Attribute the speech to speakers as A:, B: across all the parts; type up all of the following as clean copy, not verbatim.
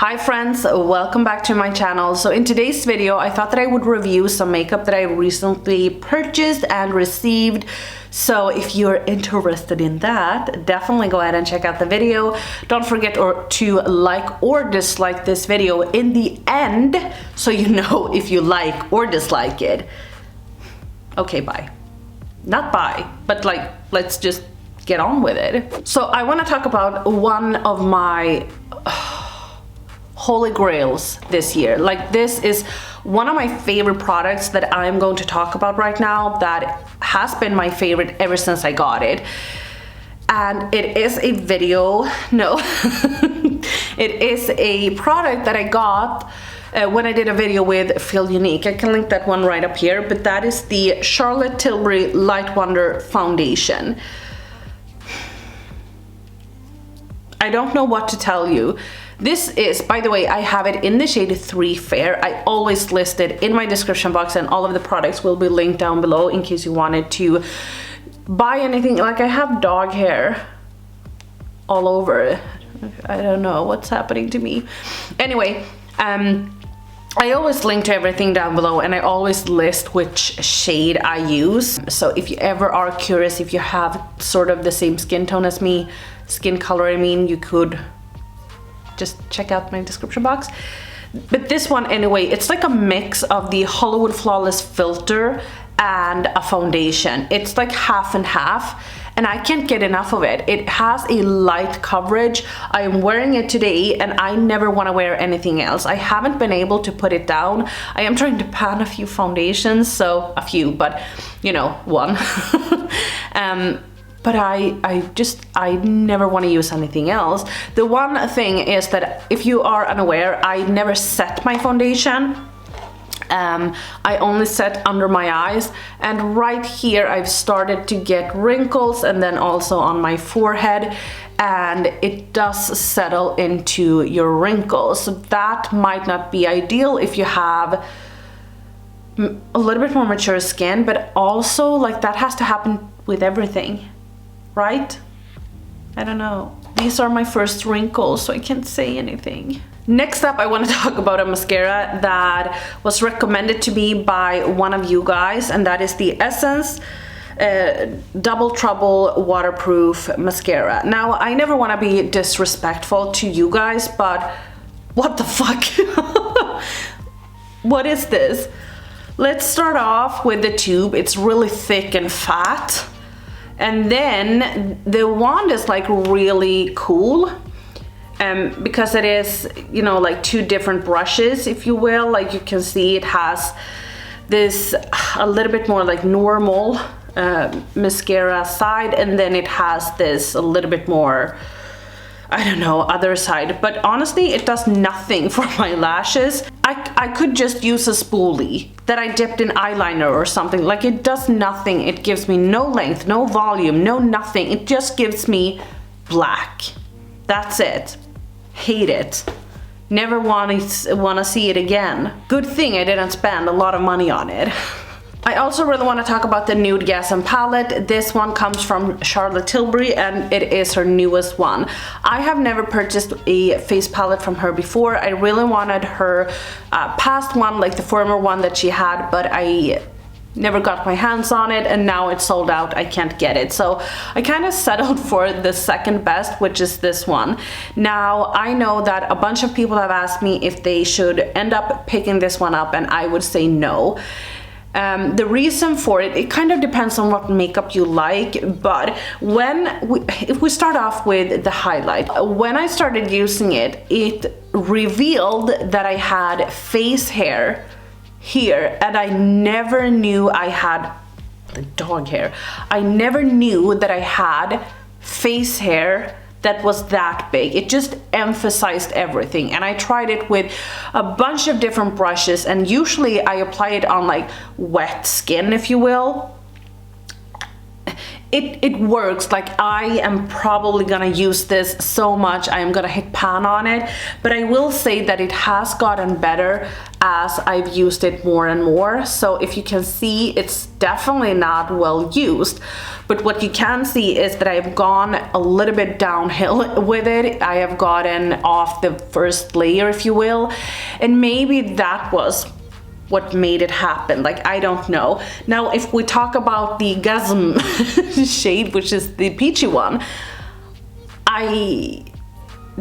A: Hi friends, welcome back to my channel. So in today's video I thought that I would review some makeup that I recently purchased and received. So if you're interested in that, definitely go ahead and check out the video. Don't forget to like or dislike this video in the end so you know if you like or dislike it. Okay, bye. Not bye, but like let's just get on with it. So I want to talk about one of my holy grails this year. Like, this is one of my favorite products that I'm going to talk about right now, that has been my favorite ever since I got it. And it is a video, no, it is a product that I got when I did a video with Feel Unique. I can link that one right up here, but that is the Charlotte Tilbury Light Wonder Foundation. I don't know what to tell you. This is, by the way, I have it in the shade 3 Fair. I always list it in my description box, and all of the products will be linked down below in case you wanted to buy anything. Like, I have dog hair all over. I don't know what's happening to me. Anyway, I always link to everything down below, and I always list which shade I use. So if you ever are curious, if you have sort of the same skin tone as me, skin color I mean, you could just check out my description box. But this one anyway, it's like a mix of the Hollywood Flawless filter and a foundation. It's like half and half, and I can't get enough of it. It has a light coverage. I am wearing it today and I never want to wear anything else. I haven't been able to put it down. I am trying to pan a few foundations, so a few, but you know, one. But I never want to use anything else. The one thing is that if you are unaware, I never set my foundation. I only set under my eyes, and right here I've started to get wrinkles, and then also on my forehead, and it does settle into your wrinkles. So that might not be ideal if you have a little bit more mature skin, but also like that has to happen with everything. Right? I don't know. These are my first wrinkles, so I can't say anything. Next up, I want to talk about a mascara that was recommended to me by one of you guys, and that is the Essence Double Trouble Waterproof Mascara. Now, I never want to be disrespectful to you guys, but what the fuck? What is this? Let's start off with the tube. It's really thick and fat. And then the wand is like really cool, because it is, you know, like two different brushes, if you will. Like you can see it has this a little bit more like normal mascara side, and then it has this a little bit more, I don't know, other side. But honestly, it does nothing for my lashes. I could just use a spoolie that I dipped in eyeliner or something. Like, it does nothing. It gives me no length, no volume, no nothing. It just gives me black. That's it. Hate it. Never want to see it again. Good thing I didn't spend a lot of money on it. I also really want to talk about the Nude Gasm palette. This one comes from Charlotte Tilbury, and it is her newest one. I have never purchased a face palette from her before. I really wanted her past one, like the former one that she had, but I never got my hands on it, and now it's sold out. I can't get it. So I kind of settled for the second best, which is this one. Now, I know that a bunch of people have asked me if they should end up picking this one up, and I would say no. The reason for it, it kind of depends on what makeup you like, but if we start off with the highlight, when I started using it, it revealed that I had face hair here, and I never knew I had the dog hair. I never knew that I had face hair that was that big. It just emphasized everything, and I tried it with a bunch of different brushes, and usually I apply it on like wet skin, if you will. it works. Like, I am probably gonna use this so much, I am gonna hit pan on it, but I will say that it has gotten better as I've used it more and more. So if you can see, it's definitely not well used, but what you can see is that I've gone a little bit downhill with it. I have gotten off the first layer, if you will, and maybe that was what made it happen. Like, I don't know. Now, if we talk about the Gasm shade, which is the peachy one, I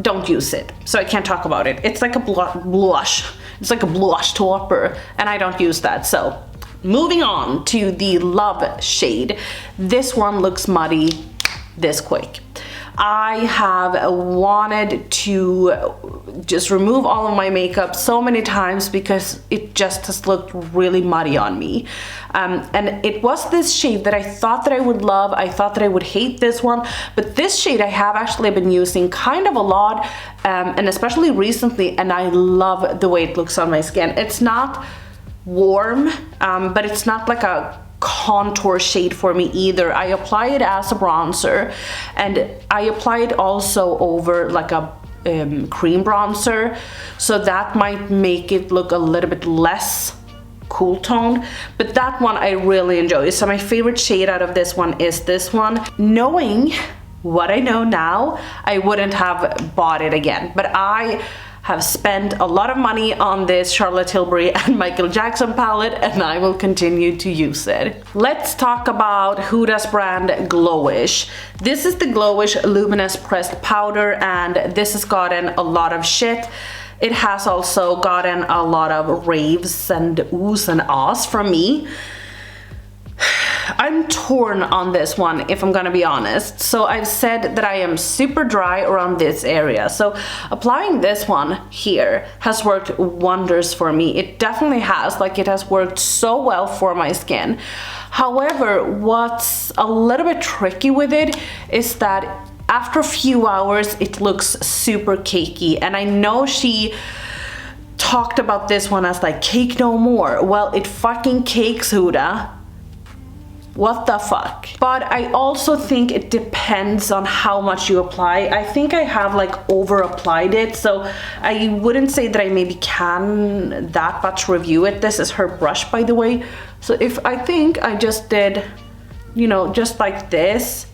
A: don't use it, so I can't talk about it. It's like a blush. It's like a blush topper, and I don't use that. So moving on to the Love shade. This one looks muddy this quick. I have wanted to just remove all of my makeup so many times because it just has looked really muddy on me. And it was this shade that I thought that I would love. I thought that I would hate this one, but this shade I have actually been using kind of a lot, and especially recently, and I love the way it looks on my skin. It's not warm, but it's not like a contour shade for me either. I apply it as a bronzer, and I apply it also over like a cream bronzer, so that might make it look a little bit less cool toned, but that one I really enjoy. So my favorite shade out of this one is this one. Knowing what I know now, I wouldn't have bought it again, but I have spent a lot of money on this Charlotte Tilbury and Michael Jackson palette, and I will continue to use it. Let's talk about Huda's brand Glowish. This is the Glowish Luminous Pressed Powder, and this has gotten a lot of shit. It has also gotten a lot of raves and oohs and ahs from me. I'm torn on this one, if I'm gonna be honest. So I've said that I am super dry around this area, so applying this one here has worked wonders for me. It definitely has. Like, it has worked so well for my skin. However, what's a little bit tricky with it is that after a few hours it looks super cakey, and I know she talked about this one as like cake no more. Well, it fucking cakes, Huda. What the fuck? But I also think it depends on how much you apply. I think I have like over applied it, so I wouldn't say that I maybe can that much review it. This is her brush, by the way. So if I think I just did, you know, just like this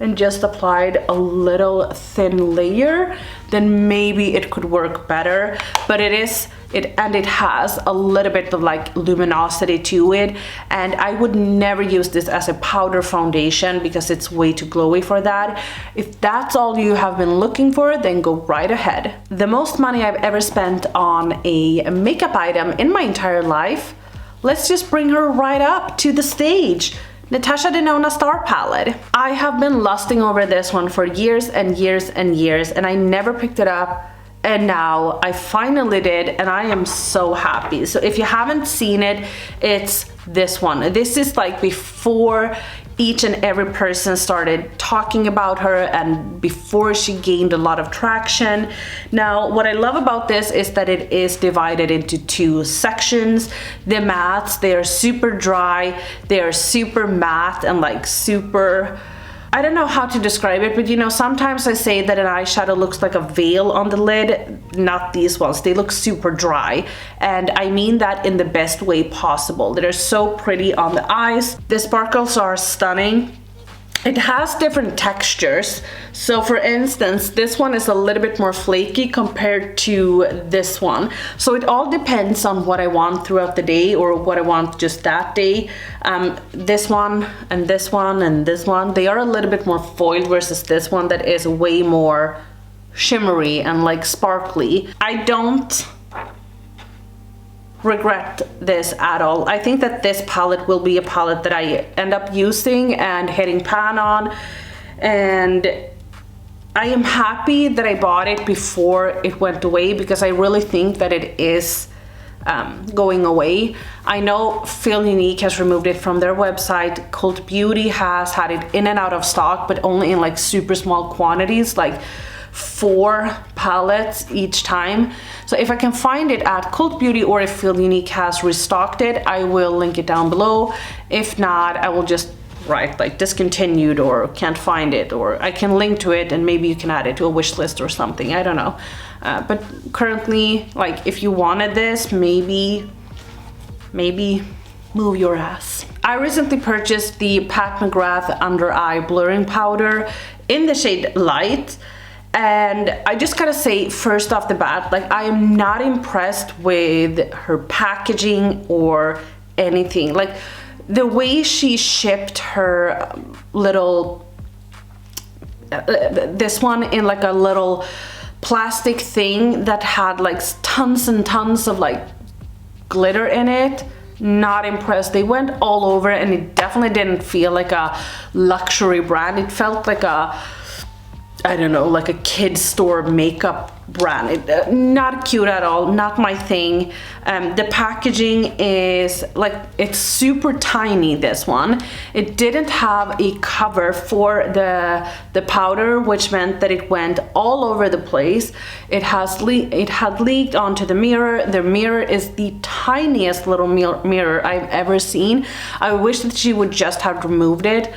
A: and just applied a little thin layer, then maybe it could work better. But it has a little bit of like luminosity to it, and I would never use this as a powder foundation because it's way too glowy for that. If that's all you have been looking for, then go right ahead. The most money I've ever spent on a makeup item in my entire life, let's just bring her right up to the stage. Natasha Denona Star Palette. I have been lusting over this one for years and years and years, and I never picked it up, and now I finally did, and I am so happy. So if you haven't seen it, it's this one. This is like before each and every person started talking about her and before she gained a lot of traction. Now, what I love about this is that it is divided into two sections. The mattes, they are super dry, they are super matte and like super, I don't know how to describe it, but you know, sometimes I say that an eyeshadow looks like a veil on the lid. Not these ones. They look super dry, and I mean that in the best way possible. They're so pretty on the eyes. The sparkles are stunning. It has different textures. So for instance, this one is a little bit more flaky compared to this one. So it all depends on what I want throughout the day or what I want just that day. This one and this one and this one, they are a little bit more foiled versus this one that is way more shimmery and like sparkly. I don't regret this at all. I think that this palette will be a palette that I end up using and hitting pan on, and I am happy that I bought it before it went away because I really think that it is going away. I know Feel Unique has removed it from their website. Cult Beauty has had it in and out of stock, but only in like super small quantities, like 4 palettes each time. So if I can find it at Cult Beauty or if Feel Unique has restocked it, I will link it down below. If not, I will just right, like discontinued or can't find it, or I can link to it and maybe you can add it to a wish list or something, I don't know. But currently, like if you wanted this, maybe move your ass. I recently purchased the Pat McGrath under eye blurring powder in the shade Light. And I just gotta say, first off the bat, like I am not impressed with her packaging or anything. Like the way she shipped her little, this one in like a little plastic thing that had like tons and tons of like glitter in it. Not impressed. They went all over and it definitely didn't feel like a luxury brand. It felt like a, I don't know, like a kid's store makeup brand. Not cute at all, not my thing. The packaging is like, it's super tiny, this one. It didn't have a cover for the powder, which meant that it went all over the place. It had leaked onto the mirror. The mirror is the tiniest little mirror I've ever seen. I wish that she would just have removed it.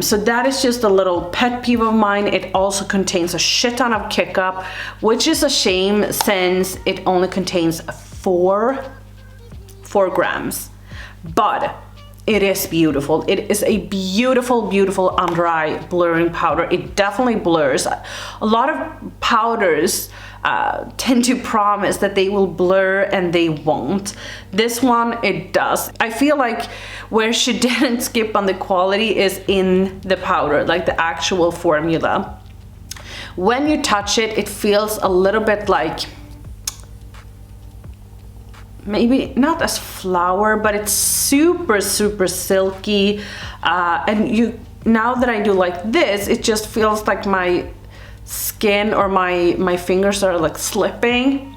A: So that is just a little pet peeve of mine. It also contains a shit ton of kick up, which is a shame since it only contains 4 grams. But it is beautiful. It is a beautiful, beautiful under eye blurring powder. It definitely blurs. A lot of powders tend to promise that they will blur and they won't. This one, it does. I feel like where she didn't skip on the quality is in the powder, like the actual formula. When you touch it, it feels a little bit like, maybe not as flour, but it's super, super silky. And now that I do like this, it just feels like my skin or my fingers are like slipping.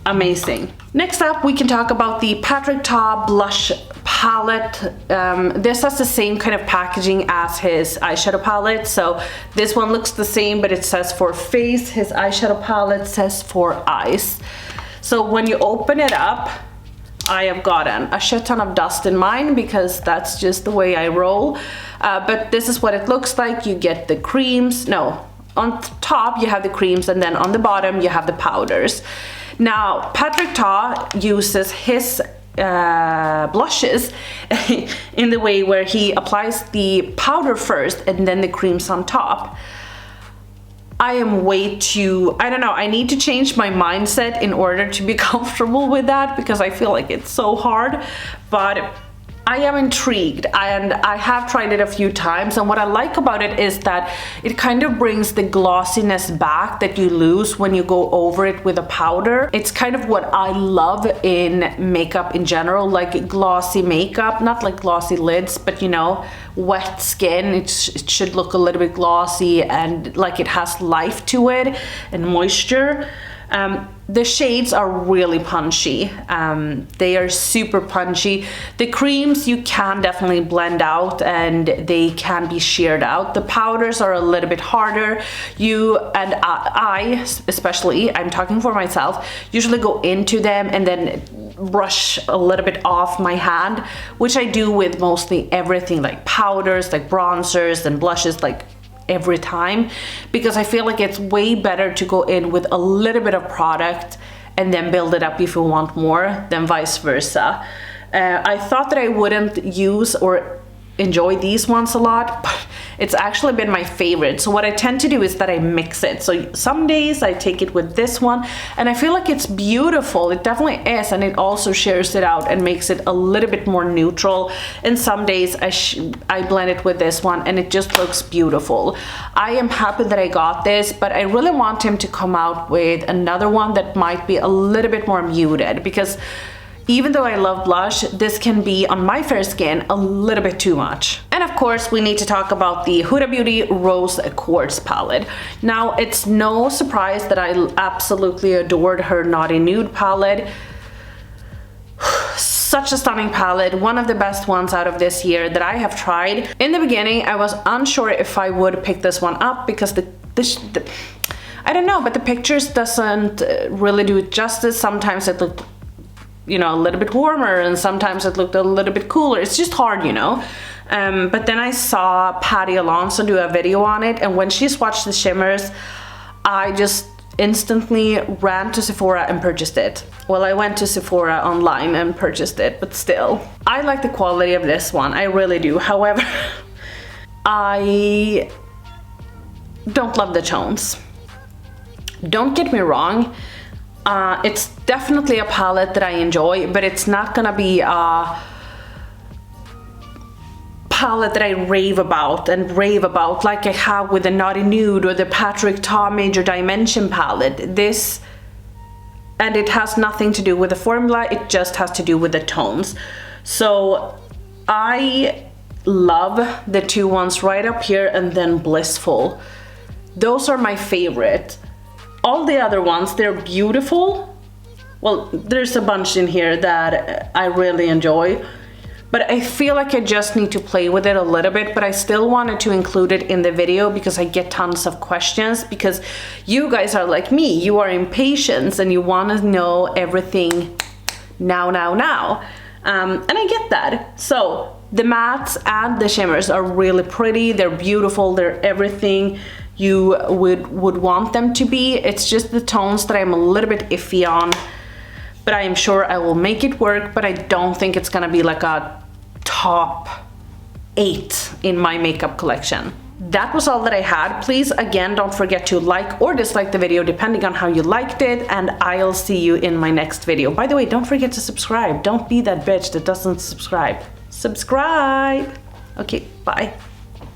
A: Amazing. Next up, we can talk about the Patrick Ta blush palette. This has the same kind of packaging as his eyeshadow palette. So this one looks the same, but it says for face. His eyeshadow palette says for eyes. So when you open it up, I have gotten a shit ton of dust in mine because that's just the way I roll. But this is what it looks like. You get the creams. No, on top you have the creams, and then on the bottom you have the powders. Now, Patrick Ta uses his blushes in the way where he applies the powder first and then the creams on top. I am way too, I don't know, I need to change my mindset in order to be comfortable with that because I feel like it's so hard, but I am intrigued and I have tried it a few times, and what I like about it is that it kind of brings the glossiness back that you lose when you go over it with a powder. It's kind of what I love in makeup in general, like glossy makeup, not like glossy lids, but you know, wet skin. It should look a little bit glossy and like it has life to it and moisture. The shades are really punchy. They are super punchy. The creams you can definitely blend out and they can be sheared out. The powders are a little bit harder. You and I, especially, I'm talking for myself, usually go into them and then brush a little bit off my hand, which I do with mostly everything, like powders, like bronzers and blushes, like every time, because I feel like it's way better to go in with a little bit of product and then build it up if you want more than vice versa. I thought that I wouldn't use or enjoy these ones a lot, but it's actually been my favorite. So what I tend to do is that I mix it. So some days I take it with this one and I feel like it's beautiful. It definitely is, and it also shares it out and makes it a little bit more neutral. And some days I blend it with this one and it just looks beautiful. I am happy that I got this, but I really want him to come out with another one that might be a little bit more muted, because even though I love blush, this can be, on my fair skin, a little bit too much. And of course, we need to talk about the Huda Beauty Rose Quartz palette. Now, it's no surprise that I absolutely adored her Naughty Nude palette. Such a stunning palette, one of the best ones out of this year that I have tried. In the beginning, I was unsure if I would pick this one up because I don't know, but the pictures doesn't really do it justice. Sometimes it looked, you know, a little bit warmer and sometimes it looked a little bit cooler. It's just hard, you know. But then I saw Patty Alonso do a video on it, and when she swatched the shimmers, I just instantly ran to Sephora and purchased it. Well, I went to Sephora online and purchased it, but still. I like the quality of this one, I really do. However, I don't love the tones. Don't get me wrong, it's definitely a palette that I enjoy, but it's not gonna be a palette that I rave about like I have with the Naughty Nude or the Patrick Ta Major Dimension palette. And it has nothing to do with the formula, it just has to do with the tones. So I love the two ones right up here and then Blissful. Those are my favorite. All the other ones, they're beautiful. Well, there's a bunch in here that I really enjoy, but I feel like I just need to play with it a little bit, but I still wanted to include it in the video because I get tons of questions, because you guys are like me, you are impatient and you want to know everything now. And I get that. So the mattes and the shimmers are really pretty, they're beautiful, they're everything you would want them to be. It's just the tones that I'm a little bit iffy on, but I am sure I will make it work, but I don't think it's gonna be like a top 8 in my makeup collection. That was all that I had. Please, again, don't forget to like or dislike the video depending on how you liked it, and I'll see you in my next video. By the way, don't forget to subscribe. Don't be that bitch that doesn't subscribe. Subscribe! Okay, bye.